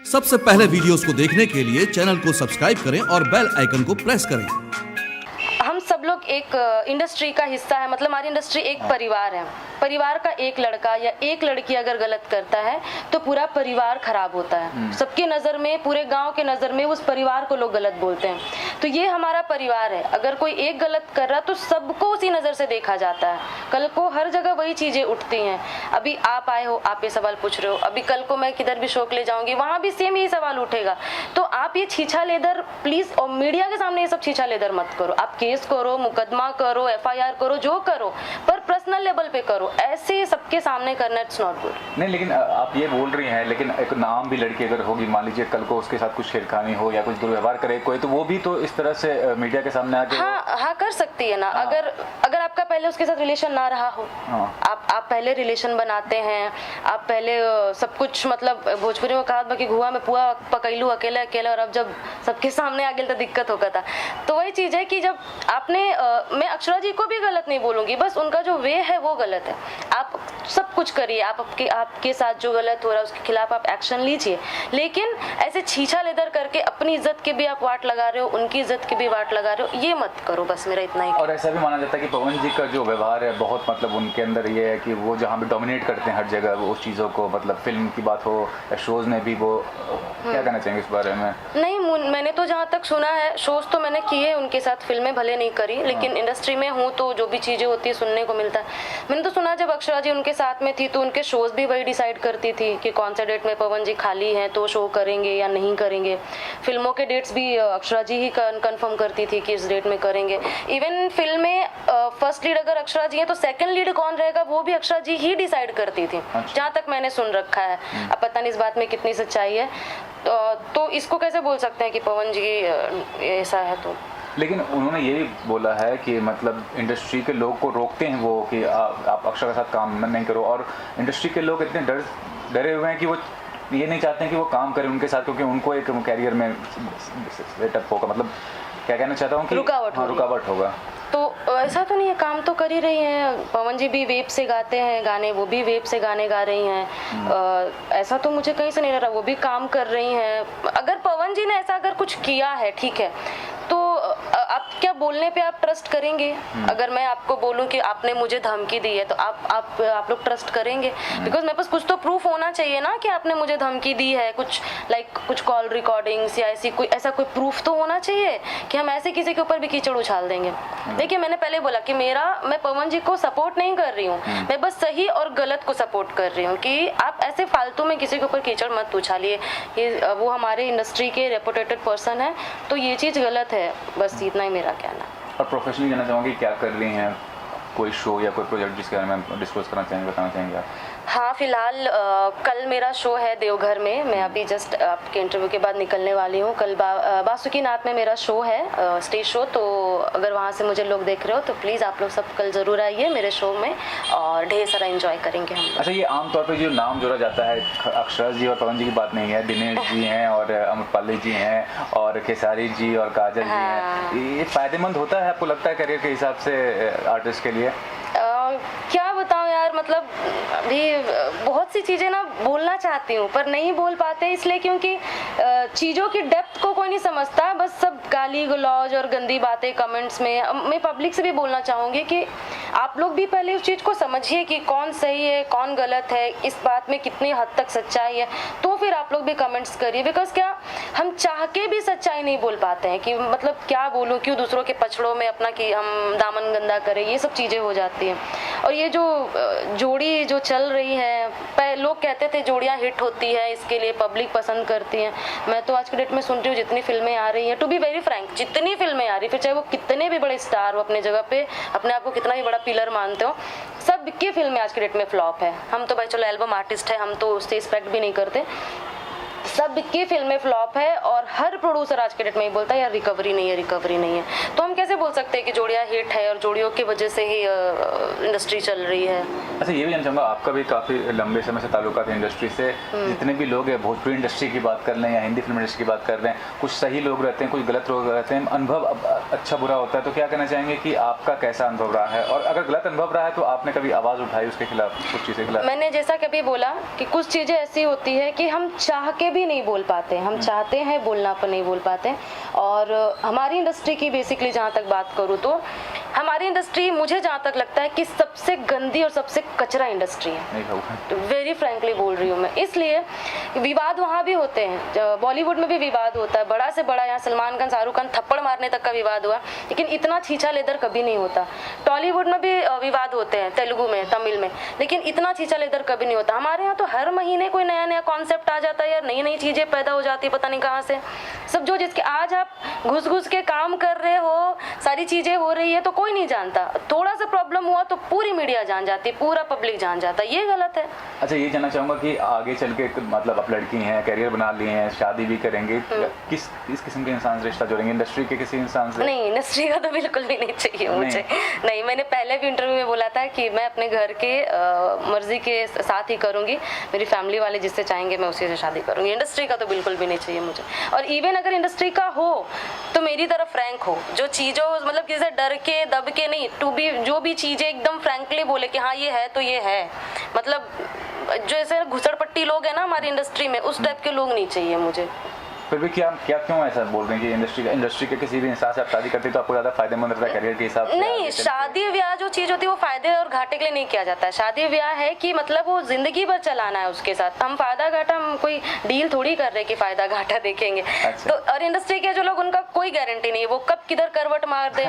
सबसे पहले वीडियोस को देखने के लिए चैनल को सब्सक्राइब करें और बेल आइकन को प्रेस करें। हम सब लोग एक इंडस्ट्री का हिस्सा है, मतलब हमारी इंडस्ट्री एक परिवार है। परिवार का एक लड़का या एक लड़की अगर गलत करता है तो पूरा परिवार खराब होता है। सबकी नज़र में, पूरे गांव के नज़र में उस परिवार को लोग गलत बोलते हैं। तो ये हमारा परिवार है। अगर कोई एक गलत कर रहा तो सबको उसी नज़र से देखा जाता है। कल को हर जगह वही चीज़ें उठती हैं। अभी आप आए हो, आप ये सवाल पूछ रहे हो, अभी कल को मैं किधर भी शो के ले जाऊंगी, वहाँ भी सेम यही सवाल उठेगा। तो आप ये छीछा लेदर प्लीज़, और मीडिया के सामने ये सब छीछा लेदर मत करो। आप केस करो, मुकदमा करो, FIR करो, जो करो, पर पर्सनल लेवल पे करो। ऐसे सबके सामने करना इट्स नॉट गुड। नहीं, लेकिन आप ये बोल रही हैं, लेकिन एक नाम भी लड़की अगर होगी, मान लीजिए कल को उसके साथ कुछ छेड़खानी हो या कुछ दुर्व्यवहार करे कोई, तो वो भी तो इस तरह से मीडिया के सामने आके हाँ कर सकती है ना। अगर आपका पहले उसके साथ रिलेशन ना रहा हो, आप पहले रिलेशन बनाते हैं, आप पहले सब कुछ, मतलब भोजपुरी में कहा कि घुआ में पुआ पकैलू अकेले अकेले, और अब जब सबके सामने आ गया तो दिक्कत होगा था। तो वही चीज़ है कि जब आपने मैं अक्षरा जी को भी गलत नहीं बोलूंगी, बस उनका जो वे है वो गलत है। आप सब कुछ करिए, आपके साथ जो गलत हो रहा है उसके खिलाफ आप एक्शन लीजिए, लेकिन ऐसे छीछा लेदर करके अपनी इज्जत के भी आप वाट लगा रहे हो, उनकी इज्जत की भी वाट लगा रहे हो, ये मत करो। बस मेरा इतना ही। और ऐसा भी माना जाता है कि पवन जी का जो व्यवहार है बहुत, मतलब उनके अंदर ये है कि वो जहाँ भी डोमिनेट करते हैं हर जगह वो उस चीज़ों को, मतलब फिल्म की बात हो या शोज में भी, वो क्या कहना चाहेंगे इस बारे में? नहीं, मैंने तो जहाँ तक सुना है, शोज तो मैंने किए उनके साथ, फिल्में भले नहीं करी, लेकिन इंडस्ट्री में हूँ तो जो भी चीज़ें होती है सुनने को मिलता है। मैंने तो सुना जब अक्षरा जी उनके साथ में थी तो उनके शोज भी वही डिसाइड करती थी कि कौन से डेट में पवन जी खाली हैं तो शो करेंगे या नहीं करेंगे। फिल्मों के डेट्स भी अक्षरा जी ही कंफर्म करती थी कि इस डेट में करेंगे। इवन फिल्म में फर्स्ट लीड अगर अक्षरा जी है तो सेकंड लीड कौन रहेगा वो भी अक्षरा जी ही डिसाइड करती थी, जहाँ तक मैंने सुन रखा है। अब पता नहीं इस बात में कितनी सच्चाई है, तो इसको कैसे बोल सकते हैं कि पवन जी ऐसा है। तो लेकिन उन्होंने ये भी बोला है कि मतलब इंडस्ट्री के लोग को रोकते हैं वो कि आप अक्षरा के साथ काम नहीं करो, और इंडस्ट्री के लोग इतने डरे हुए हैं कि वो ये नहीं चाहते हैं कि वो काम करें उनके साथ, क्योंकि उनको एक कैरियर में सेटअप होगा, मतलब क्या कहना चाहता हूँ कि रुकावट होगा। तो ऐसा तो नहीं है, काम तो कर ही रही हैं। पवन जी भी वेब से गाते हैं गाने, वो भी वेब से गाने गा रही हैं। ऐसा तो मुझे कहीं से नहीं लग रहा, वो भी काम कर रही हैं। अगर पवन जी ने ऐसा अगर कुछ किया है, ठीक है, तो आप क्या बोलने पे आप ट्रस्ट करेंगे? अगर मैं आपको बोलूं कि आपने मुझे धमकी दी है तो आप लोग ट्रस्ट करेंगे? बिकॉज मेरे पास कुछ तो प्रूफ होना चाहिए ना कि आपने मुझे धमकी दी है, कुछ कॉल रिकॉर्डिंग्स या ऐसा कोई प्रूफ तो होना चाहिए कि हम ऐसे किसी के ऊपर भी कीचड़ उछाल देंगे। देखिए, मैंने पहले बोला कि मैं पवन जी को सपोर्ट नहीं कर रही हूँ, मैं बस सही और गलत को सपोर्ट कर रही हूँ कि आप ऐसे फालतू में किसी के ऊपर कीचड़ मत उछालिए। वो हमारे इंडस्ट्री के रेपुटेटेड पर्सन है, तो ये चीज़ गलत है। बस इतना ही मेरा कहना। और प्रोफेशनली जानना चाहूँगी क्या कर रही हैं, कोई शो या कोई प्रोजेक्ट जिसके बारे में डिस्कस करना चाहेंगे, बताना चाहेंगे आप? हाँ, फिलहाल कल मेरा शो है देवघर में। मैं अभी जस्ट आपके इंटरव्यू के बाद निकलने वाली हूँ। कल बासुकीनाथ में मेरा शो है, स्टेज शो। तो अगर वहाँ से मुझे लोग देख रहे हो तो प्लीज़ आप लोग सब कल ज़रूर आइए मेरे शो में, और ढेर सारा एंजॉय करेंगे हम। अच्छा, ये आमतौर पे जो नाम जोड़ा जाता है, अक्षरा जी और पवन जी की बात नहीं है, दिनेश जी हैं और अमरपाली जी हैं और खेसारी जी और काजल जी हैं, ये फ़ायदेमंद होता है आपको लगता है करियर के हिसाब से आर्टिस्ट के लिए? क्या बताऊं यार, मतलब अभी बहुत सी चीज़ें ना बोलना चाहती हूँ पर नहीं बोल पाते, इसलिए क्योंकि चीज़ों की डेप्थ को कोई नहीं समझता। बस सब गाली गलौज और गंदी बातें कमेंट्स में। मैं पब्लिक से भी बोलना चाहूँगी कि आप लोग भी पहले उस चीज़ को समझिए कि कौन सही है कौन गलत है, इस बात में कितनी हद तक सच्चाई है, तो फिर आप लोग भी कमेंट्स करिए। बिकॉज क्या हम चाह के भी सच्चाई नहीं बोल पाते हैं कि मतलब क्या बोलूँ, क्यों दूसरों के पछड़ों में अपना कि हम दामन गंदा करें, ये सब चीज़ें हो जाती हैं। और ये जो जोड़ी जो चल रही है, लोग कहते थे जोड़ियाँ हिट होती है, इसके लिए पब्लिक पसंद करती है। मैं तो आज के डेट में सुन रही हूँ जितनी फिल्में आ रही हैं, टू बी वेरी फ्रैंक, जितनी फिल्में आ रही, फिर चाहे वो कितने भी बड़े स्टार हो, अपने जगह पे अपने आप को कितना भी बड़ा पिलर मानते हो, सब की फिल्में आज के डेट में फ्लॉप है। हम तो भाई चलो एल्बम आर्टिस्ट है, हम तो उससे एक्सपेक्ट भी नहीं करते। सब की फिल्में फ्लॉप है और हर प्रोड्यूसर आज के डेट में ही बोलता है यार रिकवरी नहीं है। तो हम कैसे बोल सकते हैं कि जोड़ियाँ हिट है और जोड़ियों की वजह से ही इंडस्ट्री चल रही है? अच्छा, ये भी जानना चाहूँगा, आपका भी काफ़ी लंबे समय से ताल्लुकात है इंडस्ट्री से। जितने भी लोग हैं, भोजपुरी इंडस्ट्री की बात कर लें या हिंदी फिल्म इंडस्ट्री की बात कर लें, कुछ सही लोग रहते हैं, कुछ गलत लोग रहते हैं, अनुभव अच्छा बुरा होता है। तो क्या कहना चाहेंगे कि आपका कैसा अनुभव रहा है, और अगर गलत अनुभव रहा है तो आपने कभी आवाज़ उठाई उसके खिलाफ, कुछ चीज़ के खिलाफ? मैंने जैसा कभी बोला कि कुछ चीज़ें ऐसी होती है कि हम चाह के भी नहीं बोल पाते, हम चाहते हैं बोलना पर नहीं बोल पाते। और हमारी इंडस्ट्री की बेसिकली जहाँ तक बात करूँ तो हमारी इंडस्ट्री, मुझे जहाँ तक लगता है कि सबसे गंदी और सबसे कचरा इंडस्ट्री है, वेरी फ्रैंकली बोल रही हूँ मैं। इसलिए विवाद वहाँ भी होते हैं, बॉलीवुड में भी विवाद होता है, बड़ा से बड़ा, यहाँ सलमान खान शाहरुख खान थप्पड़ मारने तक का विवाद हुआ, लेकिन इतना छीछा लेदर कभी नहीं होता। टॉलीवुड में भी विवाद होते हैं, तेलुगु में, तमिल में, लेकिन इतना छीछा लेदर कभी नहीं होता। हमारे यहाँ तो हर महीने कोई नया नया कॉन्सेप्ट आ जाता है यार, नई नई चीजें पैदा हो जाती है, पता नहीं कहाँ से। सब जो जिसके आज आप घुस घुस के काम कर रहे हो, सारी चीजें हो रही है तो कोई नहीं जानता, थोड़ा सा प्रॉब्लम हुआ तो पूरी मीडिया जान जाती है, पूरा पब्लिक जान जाता है, ये गलत है। अच्छा, ये जानना चाहूंगा कि आगे चल के मतलब आप लड़की हैं, करियर बना लिए हैं, शादी भी करेंगे, किस किस्म के इंसान से रिश्ता जोड़ेंगे? इंडस्ट्री के किसी इंसान से? नहीं, इंडस्ट्री का तो बिल्कुल भी नहीं चाहिए मुझे। नहीं, मैंने पहले भी इंटरव्यू में बोला था कि मैं अपने घर के मर्जी के साथ ही करूंगी, मेरी फैमिली वाले जिससे चाहेंगे मैं उसी से शादी करूंगी। इंडस्ट्री का तो बिल्कुल भी नहीं चाहिए मुझे। और इवन अगर इंडस्ट्री का हो तो मेरी तरफ फ्रैंक हो, जो चीज़ों मतलब किसी से डर के दब के नहीं, टू बी, जो भी चीज़ें एकदम फ्रैंकली बोले कि हाँ ये है तो ये है। मतलब जो ऐसे घुसड़पट्टी लोग हैं ना हमारी इंडस्ट्री में, उस टाइप के लोग नहीं चाहिए मुझे। फिर भी क्या क्यों ऐसा बोल रहे हैं कि इंडस्ट्री के किसी भी इंसान से आप शादी करते तो आपको ज़्यादा फायदेमंद रहता है करियर के हिसाब से? नहीं, शादी ब्याह जो चीज़ होती है वो फायदे और घाटे के लिए नहीं किया जाता है। शादी ब्याह है कि मतलब वो जिंदगी भर चलाना है उसके साथ। हम फायदा घाटा, हम कोई डील थोड़ी कर रहे कि फायदा घाटा देखेंगे। अच्छा। तो और इंडस्ट्री के जो लोग, उनका कोई गारंटी नहीं है, वो कब किधर करवट मार दे।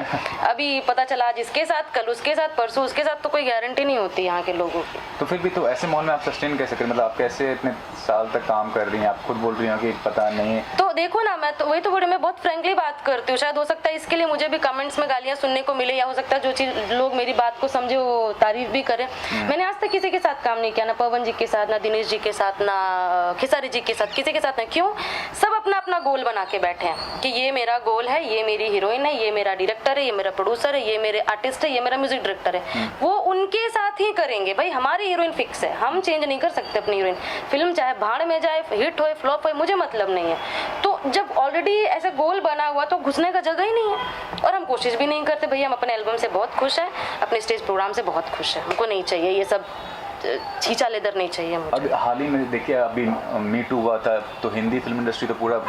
अभी पता चला आज इसके साथ, कल उसके साथ, परसों उसके साथ, तो कोई गारंटी नहीं होती यहाँ के लोगों की। तो फिर भी तो ऐसे माहौल में आप सस्टेन कैसे करें? मतलब आप कैसे इतने साल तक काम कर रही हैं? आप खुद बोल रही हैं कि पता नहीं। तो देखो ना, मैं तो वही तो बोले, मैं बहुत फ्रैंकली बात करती हूँ। शायद हो सकता है इसके लिए मुझे भी कमेंट्स में गालियाँ सुनने को मिले, या हो सकता है जो चीज लोग मेरी बात को समझे वो तारीफ भी करें। मैंने आज तक किसी के साथ काम नहीं किया, ना पवन जी के साथ, ना दिनेश जी के साथ, ना खेसारी जी के साथ, किसी के साथ नहीं। क्यों? सब अपना अपना गोल बना के बैठे हैं कि ये मेरा गोल है, ये मेरी हीरोइन है, ये मेरा डायरेक्टर है, ये मेरा प्रोड्यूसर है, ये मेरे आर्टिस्ट है, ये मेरा म्यूजिक डायरेक्टर है। वो उनके साथ ही करेंगे भाई, हमारी हीरोइन फिक्स है, हम चेंज नहीं कर सकते अपनी हीरोइन। फिल्म चाहे भाड़ में जाए, हिट होए, फ्लॉप होए, मुझे मतलब नहीं है। तो जब ऑलरेडी ऐसा गोल बना हुआ तो घुसने का जगह ही नहीं है। और हम कोशिश भी नहीं करते भैया, हम अपने एल्बम से बहुत खुश हैं, अपने स्टेज प्रोग्राम से बहुत खुश हैं, हमको नहीं चाहिए ये सब छीछा लेदर, नहीं चाहिए मुझे। अभी हाल ही में देखिए, अभी मी टू हुआ था तो हिंदी फिल्म इंडस्ट्री तो पूरा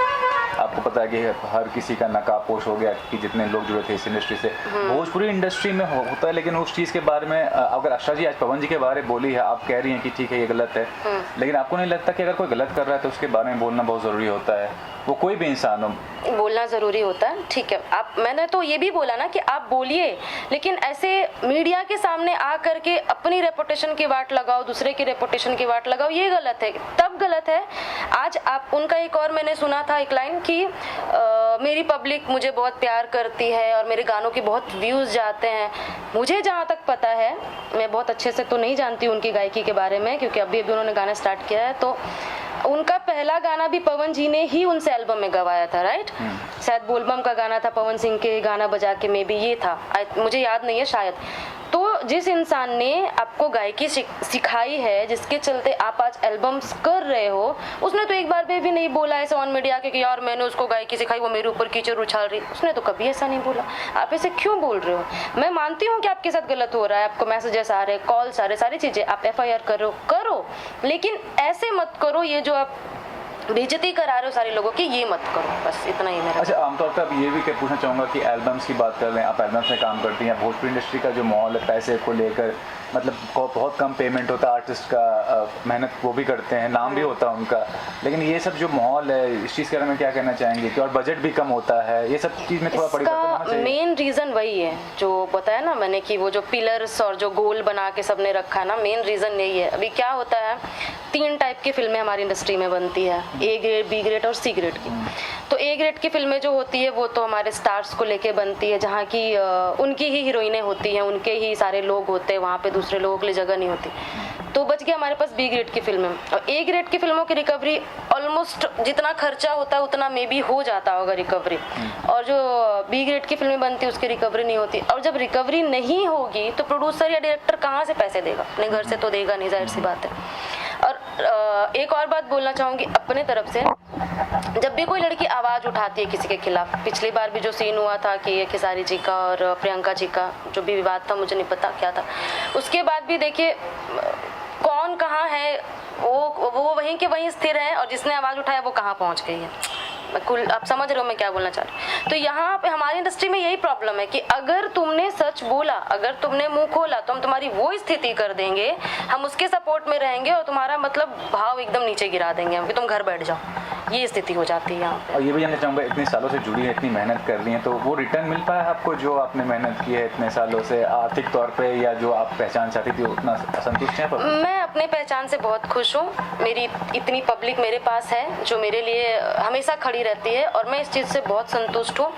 आपको पता है कि हर किसी का नकाबपोश हो गया कि जितने लोग जुड़े थे इस इंडस्ट्री से। भोजपुरी इंडस्ट्री में होता है, लेकिन उस चीज़ के बारे में अगर आशा जी आज पवन जी के बारे में बोली है, आप कह रही हैं कि ठीक है ये गलत है, लेकिन आपको नहीं लगता कि अगर कोई गलत कर रहा है तो उसके बारे में बोलना बहुत ज़रूरी होता है? वो कोई भी इंसान हो, बोलना ज़रूरी होता है, ठीक है। आप, मैंने तो ये भी बोला ना कि आप बोलिए, लेकिन ऐसे मीडिया के सामने आ करके अपनी रेपुटेशन की वाट लगाओ, दूसरे की रेपुटेशन की वाट लगाओ, ये गलत है, तब गलत है। आज आप उनका एक और मैंने सुना था एक लाइन कि मेरी पब्लिक मुझे बहुत प्यार करती है और मेरे गानों की बहुत व्यूज़ जाते हैं। मुझे जहाँ तक पता है, मैं बहुत अच्छे से तो नहीं जानती उनकी गायकी के बारे में, क्योंकि अभी अभी उन्होंने गाना स्टार्ट किया है, तो उनका पहला गाना भी पवन जी ने ही उनसे एल्बम में गवाया था, राइट? शायद बोलबम का गाना था, पवन सिंह के गाना बजा के में भी ये था, मुझे याद नहीं है शायद। तो जिस इंसान ने आपको गायकी सिखाई है, जिसके चलते आप आज एल्बम्स कर रहे हो, उसने तो एक बार भी नहीं बोला ऐसे ऑन मीडिया के कि यार मैंने उसको गायकी सिखाई, वो मेरे ऊपर कीचड़ उछाल रही। उसने तो कभी ऐसा नहीं बोला। आप ऐसे क्यों बोल रहे हो? मैं मानती हूँ कि आपके साथ गलत हो रहा है, आपको मैसेजेस आ रहे हैं, कॉल्स आ रहे, सारी चीज़ें, आप FIR करो, लेकिन ऐसे मत करो ये जो आप बेइज्जती करा रहे हो सारे लोगों की, ये मत करो, बस इतना ही मेरा। अच्छा, आमतौर पर अब ये भी पूछना चाहूँगा कि एल्बम्स की बात कर रहे हैं, आप एल्बम्स में काम करती हैं, भोजपुरी इंडस्ट्री का जो माहौल है पैसे को लेकर, मतलब बहुत कम पेमेंट होता है आर्टिस्ट का, मेहनत वो भी करते हैं, नाम भी होता है उनका, लेकिन ये सब जो माहौल है इस चीज़ के बारे में क्या कहना चाहेंगे? कि और बजट भी कम होता है, ये सब चीज़ में थोड़ा परिवर्तन चाहिए। मेन रीज़न वही है जो बताया ना मैंने कि वो जो पिलर्स और जो गोल बना के सबने रखा ना, मेन रीज़न यही है। अभी क्या होता है, 3 टाइप की फिल्में हमारी इंडस्ट्री में बनती है, A ग्रेड, B ग्रेड और C ग्रेड की। तो A ग्रेड की फिल्में जो होती है वो तो हमारे स्टार्स को लेके बनती है, जहाँ की उनकी ही हीरोइनें होती हैं, उनके ही सारे लोग होते हैं, वहाँ पे दूसरे लोगों के लिए जगह नहीं होती। तो बच गया हमारे पास B ग्रेड की फिल्में। और A ग्रेड की फिल्मों की रिकवरी ऑलमोस्ट जितना खर्चा होता है उतना मे बी हो जाता होगा रिकवरी, और जो B ग्रेड की फिल्में बनती है उसकी रिकवरी नहीं होती। और जब रिकवरी नहीं होगी तो प्रोड्यूसर या डायरेक्टर कहाँ से पैसे देगा? अपने घर से तो देगा नहीं, जाहिर सी बात है। और एक और बात बोलना चाहूँगी अपने तरफ से, जब भी कोई लड़की आवाज़ उठाती है किसी के खिलाफ, पिछली बार भी जो सीन हुआ था कि ये खेसारी जी का और प्रियंका जी का जो भी विवाद था, मुझे नहीं पता क्या था, उसके बाद भी देखिए कौन कहाँ है वो वहीं के वहीं स्थिर है, और जिसने आवाज़ उठाया वो कहाँ पहुँच गई है। कुल आप समझ रहे हो मैं क्या बोलना चाह रही हूँ। तो यहाँ पे हमारी इंडस्ट्री में यही प्रॉब्लम है कि अगर तुमने सच बोला, अगर तुमने मुंह खोला, तो हम तुम्हारी वो स्थिति कर देंगे, हम उसके सपोर्ट में रहेंगे और तुम्हारा मतलब भाव एकदम नीचे गिरा देंगे हम कि तुम घर बैठ जाओ। ये स्थिति हो जाती है यहाँ पे। और ये भी जानना चाहूँगा, इतने सालों से जुड़ी है, इतनी मेहनत कर रही हैं, तो वो रिटर्न मिल पाया है आपको जो आपने मेहनत की है इतने सालों से, आर्थिक तौर पे, या जो आप पहचान चाहती थी उतना असंतुष्ट हैं? मैं अपने पहचान से बहुत खुश हूँ। मेरी इतनी पब्लिक मेरे पास है जो मेरे लिए हमेशा खड़ी रहती है, और मैं इस चीज़ से बहुत संतुष्ट हूँ।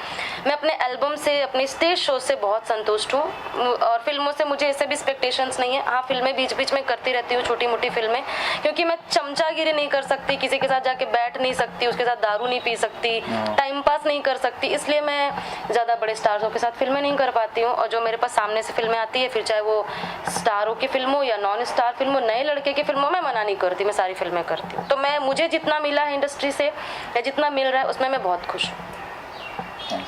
मैं अपने एल्बम से, अपने स्टेज शो से बहुत संतुष्ट हूँ, और फिल्मों से मुझे ऐसे भी एक्सपेक्टेशंस नहीं है। हाँ, फिल्में बीच बीच में करती रहती हूँ, छोटी मोटी फिल्में, क्योंकि मैं चमचागिरी नहीं कर सकती, किसी के साथ जाके बैठ नहीं सकती, उसके साथ दारू नहीं पी सकती, टाइम पास नहीं कर सकती, इसलिए मैं ज़्यादा बड़े स्टार्सों के साथ फिल्में नहीं कर पाती हूँ। और जो मेरे पास सामने से फिल्में आती है, फिर चाहे वो स्टारों की फिल्म हो या नॉन स्टार फिल्म हो, नए लड़के की फिल्म हो, मैं मना नहीं करती, मैं सारी फिल्में करती हूँ। तो मुझे जितना मिला है इंडस्ट्री से या जितना मिल रहा है उसमें मैं बहुत खुश हूँ।